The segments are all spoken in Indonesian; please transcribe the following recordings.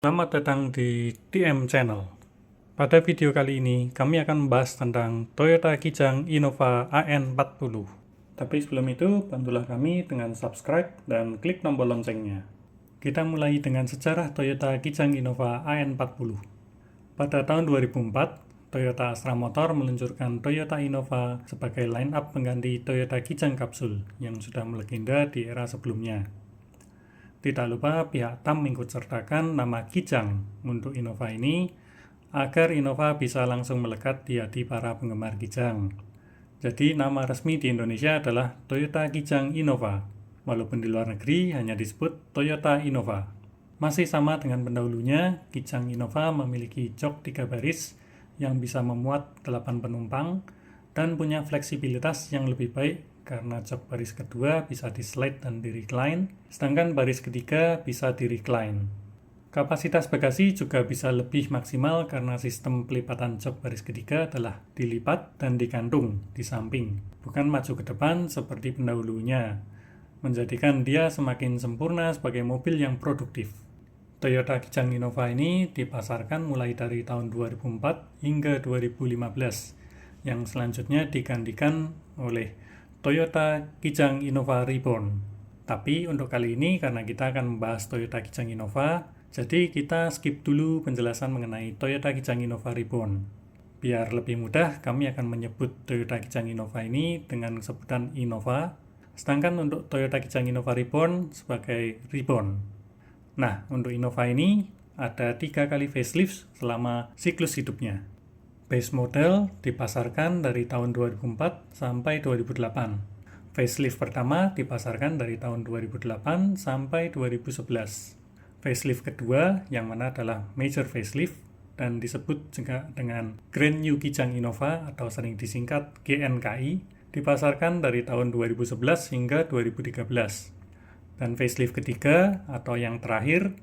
Selamat datang di TM Channel. Pada video kali ini, kami akan membahas tentang Toyota Kijang Innova AN40. Tapi sebelum itu, bantulah kami dengan subscribe dan klik tombol loncengnya. Kita mulai dengan sejarah Toyota Kijang Innova AN40. Pada tahun 2004, Toyota Astra Motor meluncurkan Toyota Innova sebagai line-up pengganti Toyota Kijang Kapsul yang sudah melegenda di era sebelumnya. Tidak lupa pihak TAM mengikut sertakan nama Kijang untuk Innova ini agar Innova bisa langsung melekat di hati para penggemar Kijang. Jadi nama resmi di Indonesia adalah Toyota Kijang Innova, walaupun di luar negeri hanya disebut Toyota Innova. Masih sama dengan pendahulunya, Kijang Innova memiliki jok 3 baris yang bisa memuat 8 penumpang dan punya fleksibilitas yang lebih baik karena jok baris kedua bisa di-slide dan di-recline, sedangkan baris ketiga bisa di-recline. Kapasitas bagasi juga bisa lebih maksimal karena sistem pelipatan jok baris ketiga adalah dilipat dan digantung di samping, bukan maju ke depan seperti pendahulunya, menjadikan dia semakin sempurna sebagai mobil yang produktif. Toyota Kijang Innova ini dipasarkan mulai dari tahun 2004 hingga 2015, yang selanjutnya digantikan oleh Toyota Kijang Innova Reborn. Tapi untuk kali ini karena kita akan membahas Toyota Kijang Innova, jadi kita skip dulu penjelasan mengenai Toyota Kijang Innova Reborn. Biar lebih mudah, kami akan menyebut Toyota Kijang Innova ini dengan sebutan Innova, sedangkan untuk Toyota Kijang Innova Reborn sebagai Reborn. Nah, untuk Innova ini ada 3 kali facelift selama siklus hidupnya. Base model dipasarkan dari tahun 2004 sampai 2008. Facelift pertama dipasarkan dari tahun 2008 sampai 2011. Facelift kedua, yang mana adalah major facelift, dan disebut juga dengan Grand New Kijang Innova atau sering disingkat GNKI, dipasarkan dari tahun 2011 hingga 2013. Dan facelift ketiga atau yang terakhir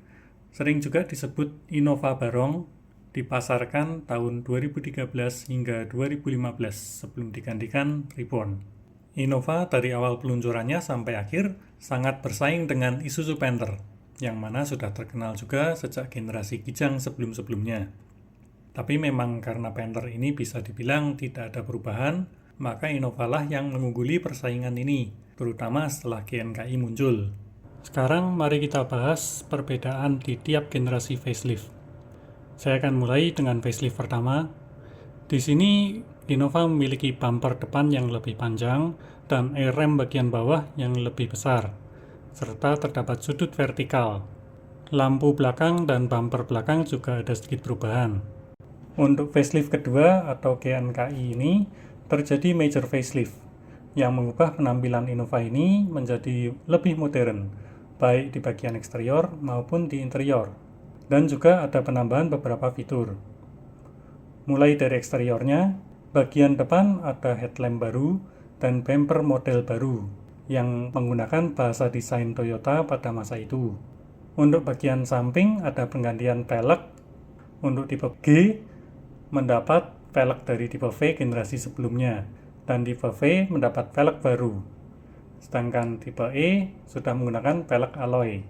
sering juga disebut Innova Barong, dipasarkan tahun 2013 hingga 2015 sebelum digantikan Reborn. Innova dari awal peluncurannya sampai akhir sangat bersaing dengan Isuzu Panther, yang mana sudah terkenal juga sejak generasi Kijang sebelum-sebelumnya. Tapi memang karena Panther ini bisa dibilang tidak ada perubahan, maka Innova lah yang mengungguli persaingan ini, terutama setelah GNKI muncul. Sekarang mari kita bahas perbedaan di tiap generasi facelift. Saya akan mulai dengan facelift pertama. Di sini Innova memiliki bumper depan yang lebih panjang dan air rem bagian bawah yang lebih besar, serta terdapat sudut vertikal. Lampu belakang dan bumper belakang juga ada sedikit perubahan. Untuk facelift kedua atau GNKI ini terjadi major facelift yang mengubah penampilan Innova ini menjadi lebih modern, baik di bagian eksterior maupun di interior. Dan juga ada penambahan beberapa fitur. Mulai dari eksteriornya, bagian depan ada headlamp baru dan bumper model baru yang menggunakan bahasa desain Toyota pada masa itu. Untuk bagian samping ada penggantian velg. Untuk tipe G mendapat velg dari tipe V generasi sebelumnya, dan tipe V mendapat velg baru. Sedangkan tipe E sudah menggunakan velg alloy.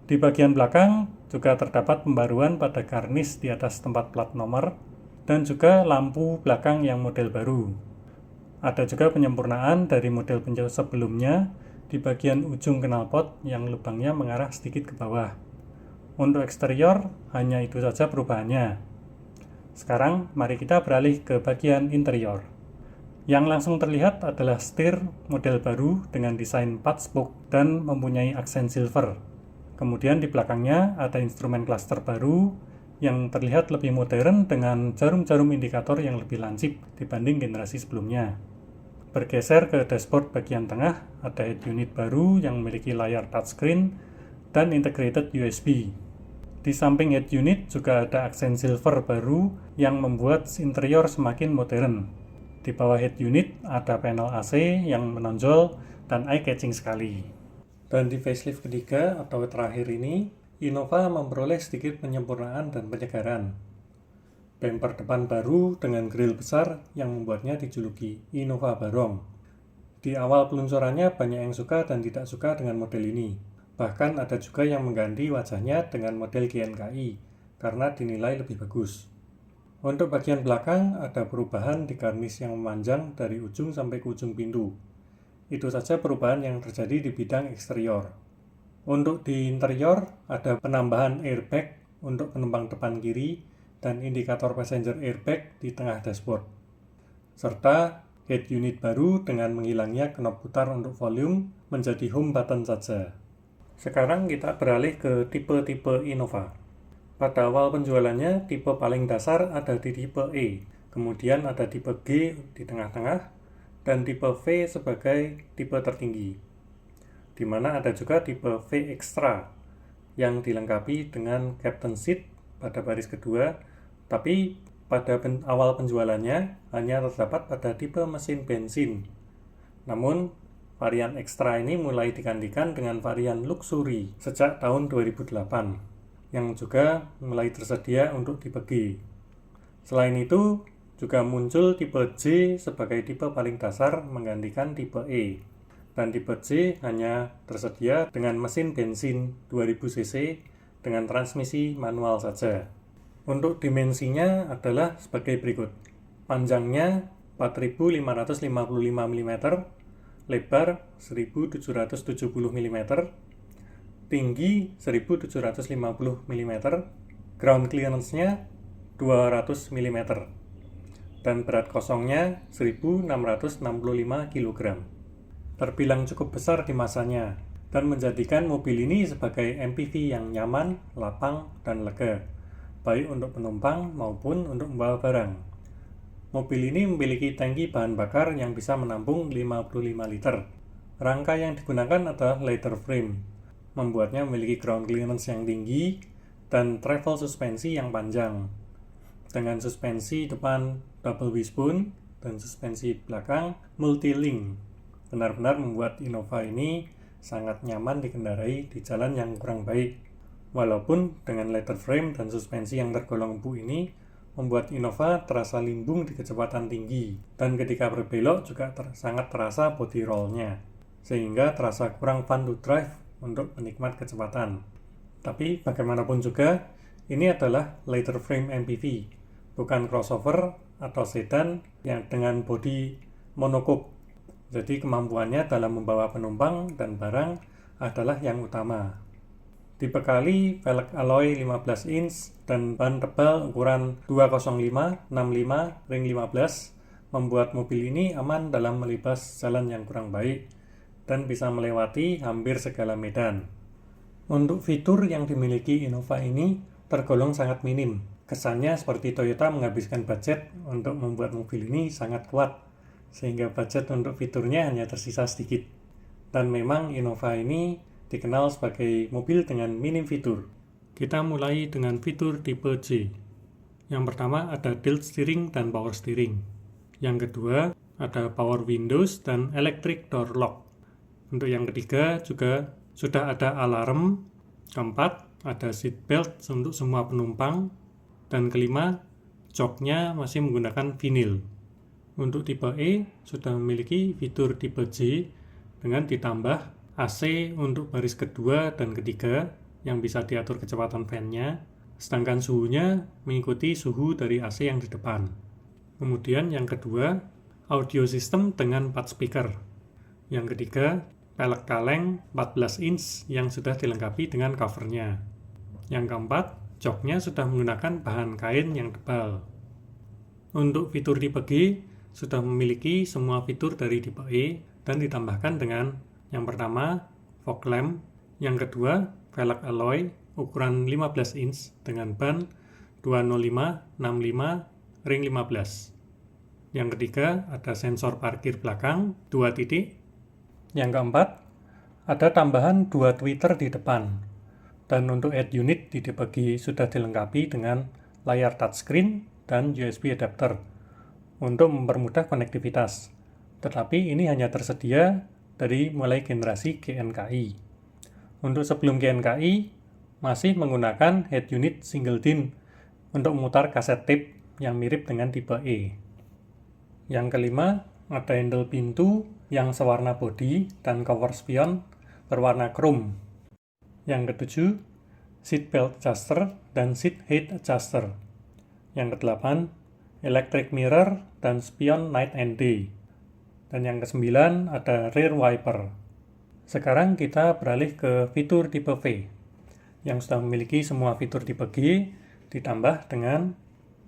Di bagian belakang juga terdapat pembaruan pada garnish di atas tempat plat nomor dan juga lampu belakang yang model baru. Ada juga penyempurnaan dari model penjauh sebelumnya di bagian ujung knalpot yang lubangnya mengarah sedikit ke bawah. Untuk eksterior hanya itu saja perubahannya. Sekarang mari kita beralih ke bagian interior. Yang langsung terlihat adalah setir model baru dengan desain 4 spoke dan mempunyai aksen silver. Kemudian di belakangnya ada instrumen cluster baru yang terlihat lebih modern dengan jarum-jarum indikator yang lebih lancip dibanding generasi sebelumnya. Bergeser ke dashboard bagian tengah, ada head unit baru yang memiliki layar touchscreen dan integrated USB. Di samping head unit juga ada aksen silver baru yang membuat interior semakin modern. Di bawah head unit ada panel AC yang menonjol dan eye-catching sekali. Dan di facelift ketiga atau terakhir ini, Innova memperoleh sedikit penyempurnaan dan penyegaran. Bumper depan baru dengan grill besar yang membuatnya dijuluki Innova Barong. Di awal peluncurannya banyak yang suka dan tidak suka dengan model ini. Bahkan ada juga yang mengganti wajahnya dengan model GNKI karena dinilai lebih bagus. Untuk bagian belakang ada perubahan di garnish yang memanjang dari ujung sampai ke ujung pintu. Itu saja perubahan yang terjadi di bidang eksterior. Untuk di interior ada penambahan airbag untuk penumpang depan kiri dan indikator passenger airbag di tengah dashboard. Serta head unit baru dengan menghilangnya knob putar untuk volume menjadi home button saja. Sekarang kita beralih ke tipe-tipe Innova. Pada awal penjualannya, tipe paling dasar ada di tipe E, kemudian ada tipe G di tengah-tengah, dan tipe V sebagai tipe tertinggi. Di mana ada juga tipe V Extra, yang dilengkapi dengan captain seat pada baris kedua, tapi pada awal penjualannya hanya terdapat pada tipe mesin bensin. Namun, varian ekstra ini mulai digantikan dengan varian luxury sejak tahun 2008, yang juga mulai tersedia untuk tipe G. Selain itu, juga muncul tipe J sebagai tipe paling dasar menggantikan tipe E. Dan tipe J hanya tersedia dengan mesin bensin 2000 cc dengan transmisi manual saja. Untuk dimensinya adalah sebagai berikut. Panjangnya 4555 mm, lebar 1770 mm, tinggi 1750 mm, ground clearance-nya 200 mm, dan berat kosongnya 1665 kg. Terbilang cukup besar di masanya, dan menjadikan mobil ini sebagai MPV yang nyaman, lapang, dan lega, baik untuk penumpang maupun untuk membawa barang. Mobil ini memiliki tangki bahan bakar yang bisa menampung 55 liter. Rangka yang digunakan adalah leather frame, membuatnya memiliki ground clearance yang tinggi dan travel suspensi yang panjang. Dengan suspensi depan double wishbone dan suspensi belakang multi-link, benar-benar membuat Innova ini sangat nyaman dikendarai di jalan yang kurang baik. Walaupun dengan leather frame dan suspensi yang tergolong empuk ini membuat Innova terasa limbung di kecepatan tinggi, dan ketika berbelok juga sangat terasa body roll-nya, sehingga terasa kurang fun to drive untuk penikmat kecepatan. Tapi bagaimanapun juga, ini adalah leather frame MPV, bukan crossover atau sedan yang dengan bodi monocoque. Jadi kemampuannya dalam membawa penumpang dan barang adalah yang utama. Dibekali velg alloy 15 inch dan ban tebal ukuran 205/65 ring 15 membuat mobil ini aman dalam melibas jalan yang kurang baik dan bisa melewati hampir segala medan. Untuk fitur yang dimiliki Innova ini tergolong sangat minim. Kesannya seperti Toyota menghabiskan budget untuk membuat mobil ini sangat kuat, sehingga budget untuk fiturnya hanya tersisa sedikit. Dan memang Innova ini dikenal sebagai mobil dengan minim fitur. Kita mulai dengan fitur tipe J. Yang pertama ada tilt steering dan power steering. Yang kedua ada power windows dan electric door lock. Untuk yang ketiga juga sudah ada alarm. Keempat ada seat belt untuk semua penumpang. Dan kelima, joknya masih menggunakan vinil. Untuk tipe E sudah memiliki fitur tipe J dengan ditambah AC untuk baris kedua dan ketiga yang bisa diatur kecepatan fan-nya, sedangkan suhunya mengikuti suhu dari AC yang di depan. Kemudian yang kedua, audio system dengan 4 speaker. Yang ketiga, pelek kaleng 14 inch yang sudah dilengkapi dengan covernya. Yang keempat, joknya sudah menggunakan bahan kain yang tebal. Untuk fitur tipe G, sudah memiliki semua fitur dari tipe E dan ditambahkan dengan yang pertama, fog lamp. Yang kedua, velg alloy ukuran 15 inch dengan ban 205/65 ring 15. Yang ketiga, ada sensor parkir belakang 2 titik. Yang keempat, ada tambahan 2 tweeter di depan. Dan untuk head unit di tipe G sudah dilengkapi dengan layar touchscreen dan USB adapter untuk mempermudah konektivitas. Tetapi ini hanya tersedia dari mulai generasi GNKI. Untuk sebelum GNKI, masih menggunakan head unit single DIN untuk memutar kaset tape yang mirip dengan tipe E. Yang kelima, ada handle pintu yang sewarna bodi dan cover spion berwarna chrome. Yang ketujuh, seat belt adjuster dan seat height adjuster. Yang kedelapan, electric mirror dan spion night and day. Dan yang kesembilan, ada rear wiper. Sekarang kita beralih ke fitur tipe V, yang sudah memiliki semua fitur tipe G, ditambah dengan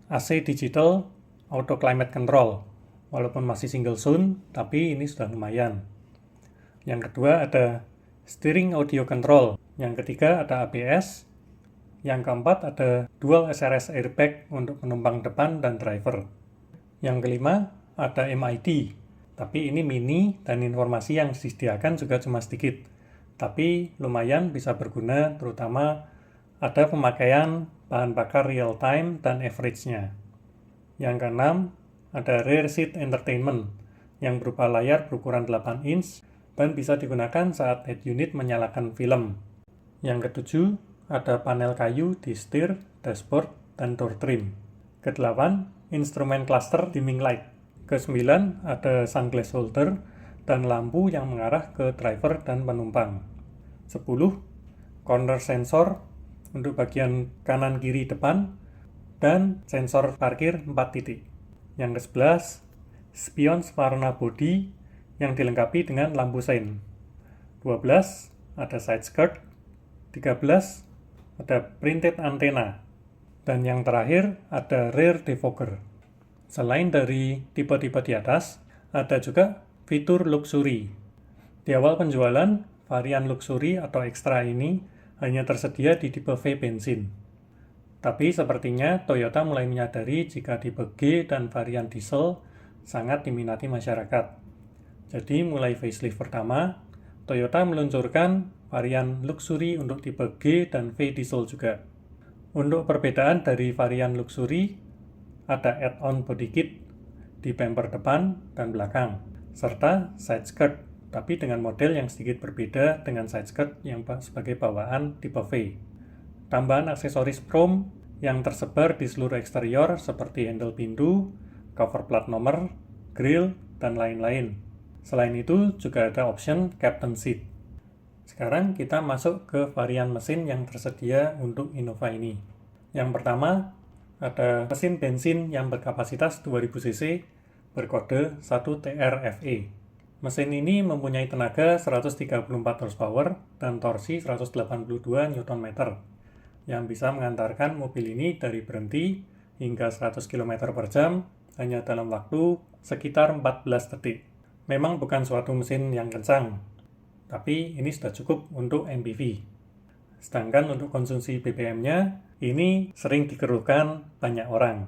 AC digital auto climate control. Walaupun masih single zone, tapi ini sudah lumayan. Yang kedua ada steering audio control. Yang ketiga ada ABS. Yang keempat ada dual SRS airbag untuk penumpang depan dan driver. Yang kelima ada MID. Tapi ini mini dan informasi yang disediakan juga cuma sedikit. Tapi lumayan bisa berguna, terutama ada pemakaian bahan bakar real time dan average-nya. Yang keenam, ada rear seat entertainment yang berupa layar berukuran 8 inch dan bisa digunakan saat head unit menyalakan film. Yang ketujuh, ada panel kayu di setir, dashboard, dan door trim. Kedelapan, instrumen cluster dimming light. Kesembilan, ada sunglass holder dan lampu yang mengarah ke driver dan penumpang. 10, corner sensor untuk bagian kanan kiri depan dan sensor parkir 4 titik. Yang ke-11, spion warna bodi yang dilengkapi dengan lampu sein. 12, ada side skirt. 13, ada printed antena. Dan yang terakhir, ada rear defogger. Selain dari tipe-tipe di atas, ada juga fitur luxury. Di awal penjualan, varian luxury atau ekstra ini hanya tersedia di tipe V bensin. Tapi sepertinya Toyota mulai menyadari jika tipe G dan varian diesel sangat diminati masyarakat. Jadi mulai facelift pertama, Toyota meluncurkan varian luxury untuk tipe G dan V diesel juga. Untuk perbedaan dari varian luxury, ada add-on body kit di bumper depan dan belakang, serta side skirt, tapi dengan model yang sedikit berbeda dengan side skirt yang sebagai bawaan tipe V. Tambahan aksesoris chrome yang tersebar di seluruh eksterior seperti handle pintu, cover plat nomor, grill, dan lain-lain. Selain itu juga ada option captain seat. Sekarang kita masuk ke varian mesin yang tersedia untuk Innova ini. Yang pertama, ada mesin bensin yang berkapasitas 2000 cc berkode 1TRFE. Mesin ini mempunyai tenaga 134 horsepower dan torsi 182 Nm yang bisa mengantarkan mobil ini dari berhenti hingga 100 km per jam hanya dalam waktu sekitar 14 detik. Memang bukan suatu mesin yang kencang, tapi ini sudah cukup untuk MPV. Sedangkan untuk konsumsi BBM-nya, ini sering dikeluhkan banyak orang.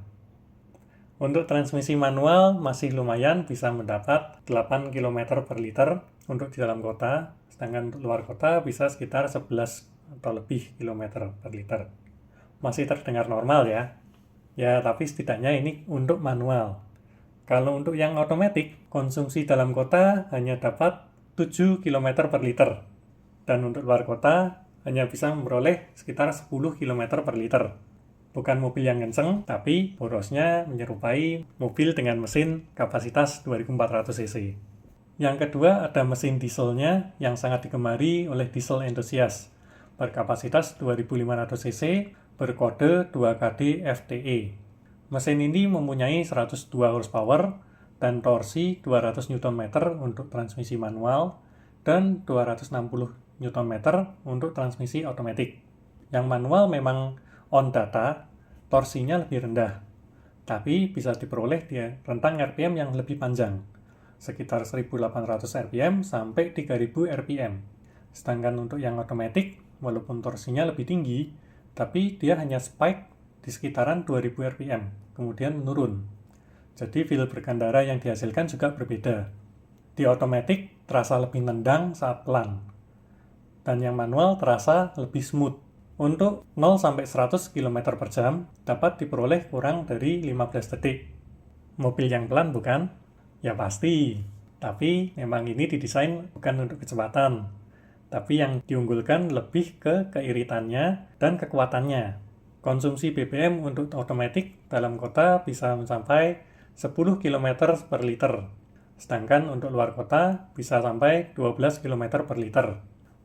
Untuk transmisi manual masih lumayan bisa mendapat 8 km per liter untuk di dalam kota, sedangkan untuk luar kota bisa sekitar 11 atau lebih kilometer per liter. Masih terdengar normal ya. Ya, tapi setidaknya ini untuk manual. Kalau untuk yang otomatis, konsumsi dalam kota hanya dapat 7 km per liter. Dan untuk luar kota hanya bisa memperoleh sekitar 10 km per liter. Bukan mobil yang kenceng, tapi borosnya menyerupai mobil dengan mesin kapasitas 2400 cc. Yang kedua ada mesin dieselnya yang sangat digemari oleh diesel enthusiast, berkapasitas 2500 cc, berkode 2KD FTE. Mesin ini mempunyai 102 horsepower dan torsi 200 Nm untuk transmisi manual dan 260 Nm untuk transmisi otomatis. Yang manual memang on data, torsinya lebih rendah, tapi bisa diperoleh di rentang RPM yang lebih panjang, sekitar 1800 RPM sampai 3000 RPM. Sedangkan untuk yang otomatis, walaupun torsinya lebih tinggi, tapi dia hanya spike di sekitaran 2000 RPM, kemudian menurun. Jadi feel berkendara yang dihasilkan juga berbeda. Di otomatis terasa lebih nendang saat pelan, dan yang manual terasa lebih smooth. Untuk 0-100 km per jam dapat diperoleh kurang dari 15 detik. Mobil yang pelan bukan? Ya pasti. Tapi memang ini didesain bukan untuk kecepatan, tapi yang diunggulkan lebih ke keiritannya dan kekuatannya. Konsumsi BBM untuk otomatis dalam kota bisa mencapai 10 km per liter. Sedangkan untuk luar kota bisa sampai 12 km per liter.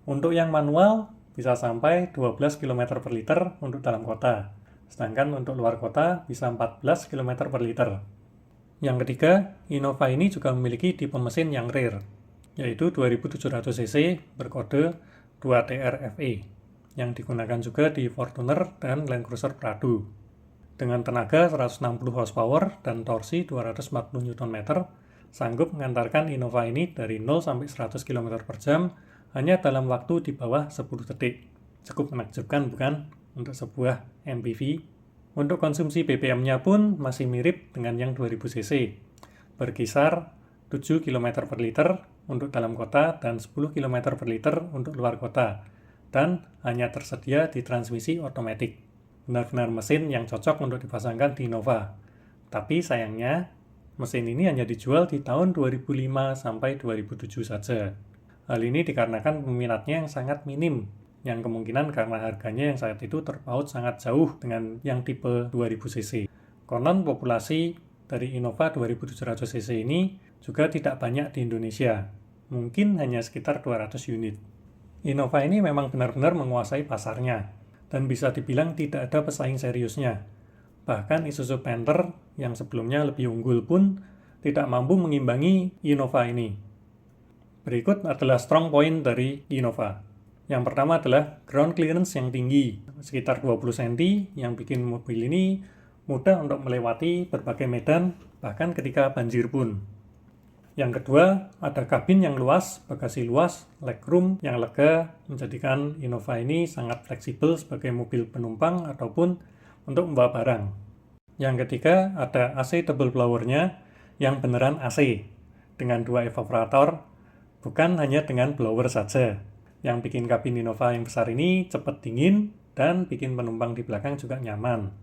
Untuk yang manual bisa sampai 12 km per liter untuk dalam kota. Sedangkan untuk luar kota bisa 14 km per liter. Yang ketiga, Innova ini juga memiliki tipe mesin yang rare, yaitu 2700 cc berkode 2TRFE, yang digunakan juga di Fortuner dan Land Cruiser Prado. Dengan tenaga 160 horsepower dan torsi 240 Nm, sanggup mengantarkan Innova ini dari 0 sampai 100 km per jam hanya dalam waktu di bawah 10 detik. Cukup menakjubkan bukan untuk sebuah MPV? Untuk konsumsi BBM-nya pun masih mirip dengan yang 2000 cc, berkisar 7 km per liter untuk dalam kota dan 10 km per liter untuk luar kota, dan hanya tersedia di transmisi otomatis. Benar-benar mesin yang cocok untuk dipasangkan di Innova. Tapi sayangnya, mesin ini hanya dijual di tahun 2005 sampai 2007 saja. Hal ini dikarenakan peminatnya yang sangat minim, yang kemungkinan karena harganya yang saat itu terpaut sangat jauh dengan yang tipe 2000 cc. Konon populasi dari Innova 2700 cc ini juga tidak banyak di Indonesia, mungkin hanya sekitar 200 unit. Innova ini memang benar-benar menguasai pasarnya, dan bisa dibilang tidak ada pesaing seriusnya. Bahkan Isuzu Panther yang sebelumnya lebih unggul pun tidak mampu mengimbangi Innova ini. Berikut adalah strong point dari Innova. Yang pertama adalah ground clearance yang tinggi, sekitar 20 cm, yang bikin mobil ini mudah untuk melewati berbagai medan, bahkan ketika banjir pun. Yang kedua, ada kabin yang luas, bagasi luas, legroom yang lega, menjadikan Innova ini sangat fleksibel sebagai mobil penumpang ataupun untuk membawa barang. Yang ketiga, ada AC double blower-nya yang beneran AC, dengan 2 evaporator, bukan hanya dengan blower saja, yang bikin kabin Innova yang besar ini cepat dingin dan bikin penumpang di belakang juga nyaman.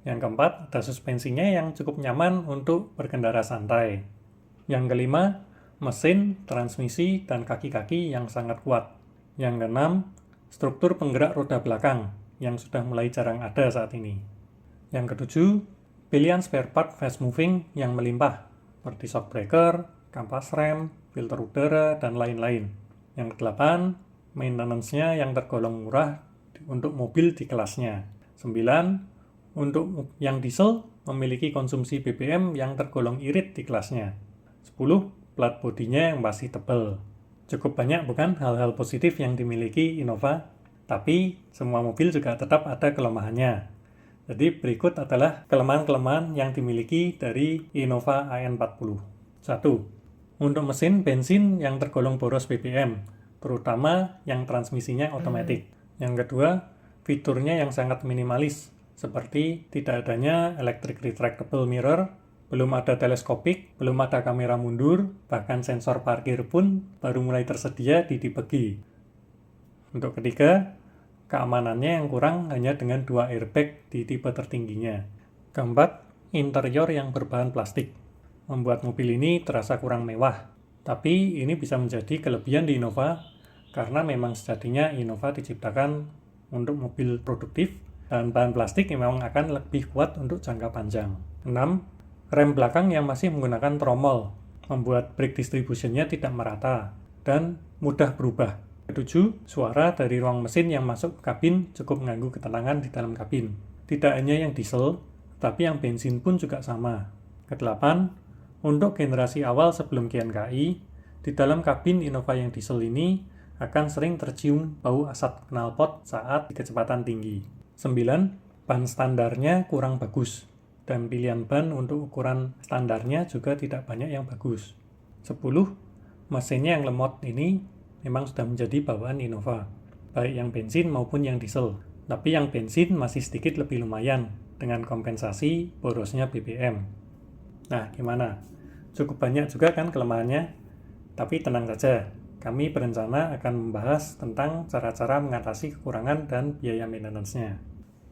Yang keempat, ada suspensinya yang cukup nyaman untuk berkendara santai. Yang kelima, mesin, transmisi, dan kaki-kaki yang sangat kuat. Yang keenam, struktur penggerak roda belakang yang sudah mulai jarang ada saat ini. Yang ketujuh, pilihan spare part fast moving yang melimpah, seperti shock breaker, kampas rem, filter udara, dan lain-lain. Yang kedelapan, maintenance-nya yang tergolong murah untuk mobil di kelasnya. 9, untuk yang diesel memiliki konsumsi BBM yang tergolong irit di kelasnya. 10, plat bodinya yang masih tebal. Cukup banyak bukan hal-hal positif yang dimiliki Innova, tapi semua mobil juga tetap ada kelemahannya. Jadi berikut adalah kelemahan-kelemahan yang dimiliki dari Innova AN40. 1. Untuk mesin bensin yang tergolong boros BBM, terutama yang transmisinya otomatis. Yang kedua, fiturnya yang sangat minimalis, seperti tidak adanya electric retractable mirror, belum ada teleskopik, belum ada kamera mundur, bahkan sensor parkir pun baru mulai tersedia di tipe G. Untuk ketiga, keamanannya yang kurang hanya dengan 2 airbag di tipe tertingginya. Keempat, interior yang berbahan plastik, membuat mobil ini terasa kurang mewah. Tapi ini bisa menjadi kelebihan di Innova, karena memang sejatinya Innova diciptakan untuk mobil produktif, dan bahan plastik memang akan lebih kuat untuk jangka panjang. 6. Rem belakang yang masih menggunakan tromol, membuat brake distribution-nya tidak merata, dan mudah berubah. 7. Suara dari ruang mesin yang masuk ke kabin cukup mengganggu ketenangan di dalam kabin. Tidak hanya yang diesel, tapi yang bensin pun juga sama. 8. Untuk generasi awal sebelum GNKI, di dalam kabin Innova yang diesel ini akan sering tercium bau asap knalpot saat di kecepatan tinggi. 9. Ban standarnya kurang bagus, dan pilihan ban untuk ukuran standarnya juga tidak banyak yang bagus. 10. Mesinnya yang lemot ini memang sudah menjadi bawaan Innova, baik yang bensin maupun yang diesel. Tapi yang bensin masih sedikit lebih lumayan dengan kompensasi borosnya BBM. Nah, gimana? Cukup banyak juga kan kelemahannya? Tapi tenang saja, kami berencana akan membahas tentang cara-cara mengatasi kekurangan dan biaya maintenance-nya.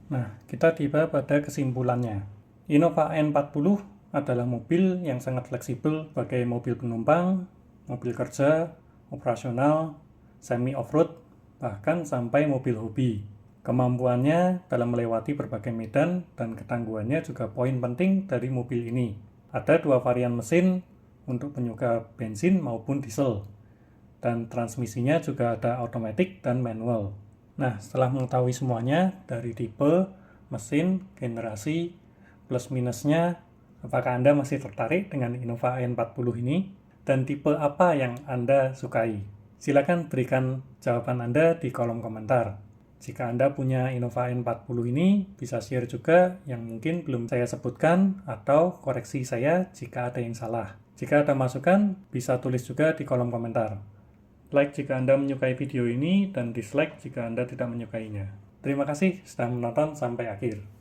Nah, kita tiba pada kesimpulannya. Innova AN40 adalah mobil yang sangat fleksibel sebagai mobil penumpang, mobil kerja, operasional, semi off-road, bahkan sampai mobil hobi. Kemampuannya dalam melewati berbagai medan dan ketangguhannya juga poin penting dari mobil ini. Ada 2 varian mesin untuk penyuka bensin maupun diesel, dan transmisinya juga ada automatic dan manual. Nah, setelah mengetahui semuanya dari tipe, mesin, generasi, plus minusnya, apakah Anda masih tertarik dengan Innova AN40 ini? Dan tipe apa yang Anda sukai? Silakan berikan jawaban Anda di kolom komentar. Jika Anda punya Innova AN40 ini, bisa share juga yang mungkin belum saya sebutkan atau koreksi saya jika ada yang salah. Jika ada masukan, bisa tulis juga di kolom komentar. Like jika Anda menyukai video ini dan dislike jika Anda tidak menyukainya. Terima kasih sudah menonton sampai akhir.